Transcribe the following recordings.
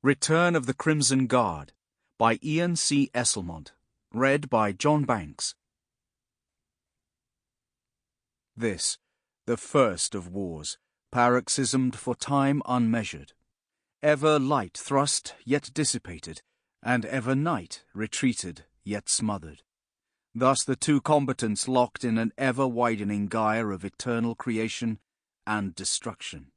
Return of the Crimson Guard by Ian C. Esslemont. Read by John Banks. This, the first of wars, paroxysmed for time unmeasured. Ever light thrust, yet dissipated, and ever night retreated, yet smothered. Thus the two combatants locked in an ever-widening gyre of eternal creation and destruction.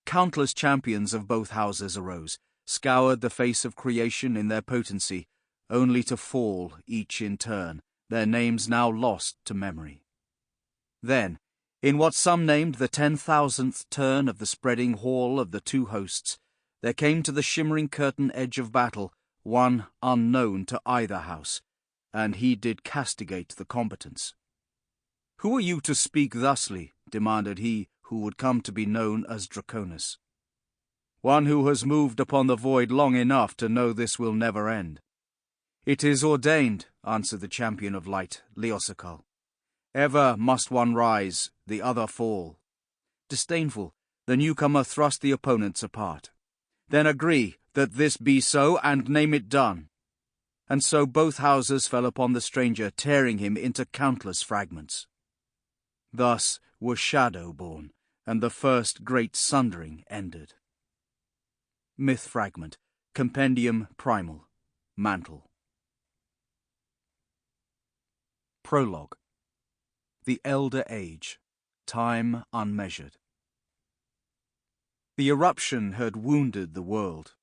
Countless champions of both houses arose, scoured the face of creation in their potency, only to fall, each in turn, their names now lost to memory. Then, in what some named the 10,000th turn of the spreading hall of the two hosts, there came to the shimmering curtain edge of battle one unknown to either house, and he did castigate the combatants. "Who are you to speak thusly?" demanded he who would come to be known as Draconis. "One who has moved upon the void long enough to know this will never end." "It is ordained," answered the champion of light, Leosakal. "Ever must one rise, the other fall." Disdainful, the newcomer thrust the opponents apart. "Then agree that this be so, and name it done." And so both houses fell upon the stranger, tearing him into countless fragments. Thus was Shadow born, and the first great sundering ended. Myth Fragment, Compendium Primal, Mantle. Prologue. The Elder Age, Time Unmeasured. The eruption had wounded the world.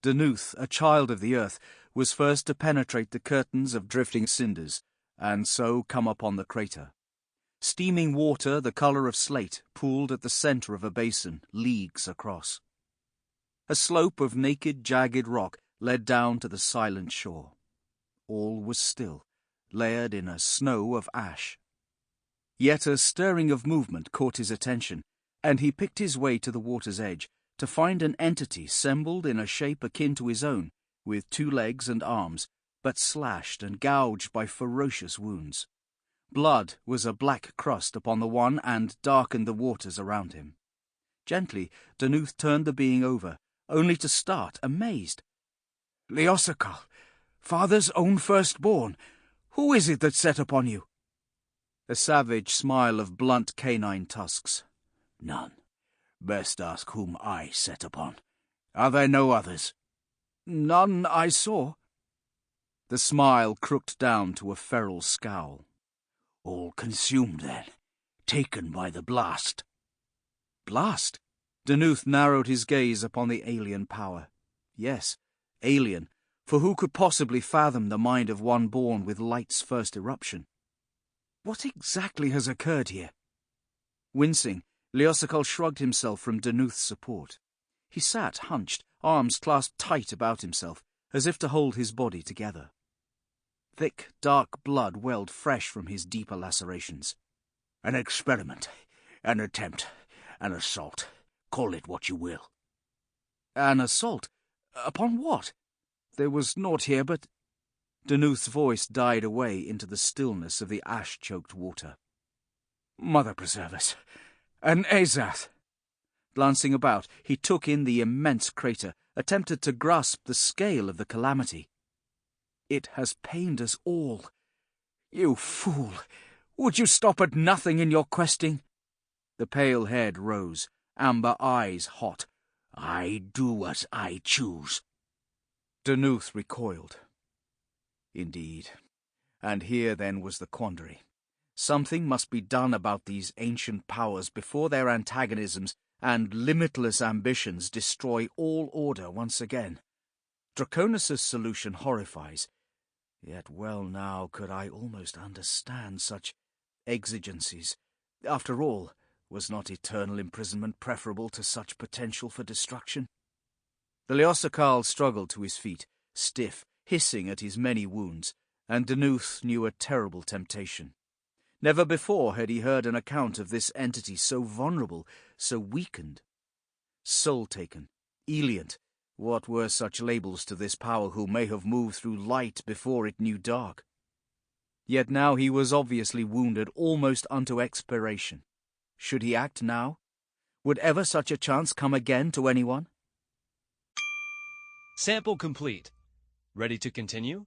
Danuth, a child of the earth, was first to penetrate the curtains of drifting cinders, and so come upon the crater. Steaming water, the colour of slate, pooled at the centre of a basin, leagues across. A slope of naked, jagged rock led down to the silent shore. All was still, layered in a snow of ash. Yet a stirring of movement caught his attention, and he picked his way to the water's edge to find an entity assembled in a shape akin to his own, with 2 legs and arms, but slashed and gouged by ferocious wounds. Blood was a black crust upon the one and darkened the waters around him. Gently, Danuth turned the being over, only to start, amazed. "Leosakal, father's own firstborn, who is it that set upon you?" A savage smile of blunt canine tusks. "None. Best ask whom I set upon. Are there no others?" "None I saw." The smile crooked down to a feral scowl. "All consumed, then, taken by the blast." "Blast?" Danuth narrowed his gaze upon the alien power. Yes, alien, for who could possibly fathom the mind of one born with light's first eruption? What exactly has occurred here? Wincing, Leosakal shrugged himself from Danuth's support. He sat hunched, arms clasped tight about himself, as if to hold his body together. Thick, dark blood welled fresh from his deeper lacerations. "An experiment, an attempt, an assault. Call it what you will." "An assault? Upon what? There was naught here but—" Danuth's voice died away into the stillness of the ash-choked water. "Mother preserve us! An Azath!" Glancing about, he took in the immense crater, attempted to grasp the scale of the calamity. "It has pained us all." "You fool! Would you stop at nothing in your questing?" The pale head rose, amber eyes hot. "I do as I choose." Danuth recoiled. Indeed. And here then was the quandary. Something must be done about these ancient powers before their antagonisms and limitless ambitions destroy all order once again. Draconis' solution horrifies. Yet well now could I almost understand such exigencies. After all, was not eternal imprisonment preferable to such potential for destruction? The Leosakal struggled to his feet, stiff, hissing at his many wounds, and Danuth knew a terrible temptation. Never before had he heard an account of this entity so vulnerable, so weakened. Soul-taken, Elient, what were such labels to this power who may have moved through light before it knew dark? Yet now he was obviously wounded almost unto expiration. Should he act now? Would ever such a chance come again to anyone? Sample complete. Ready to continue?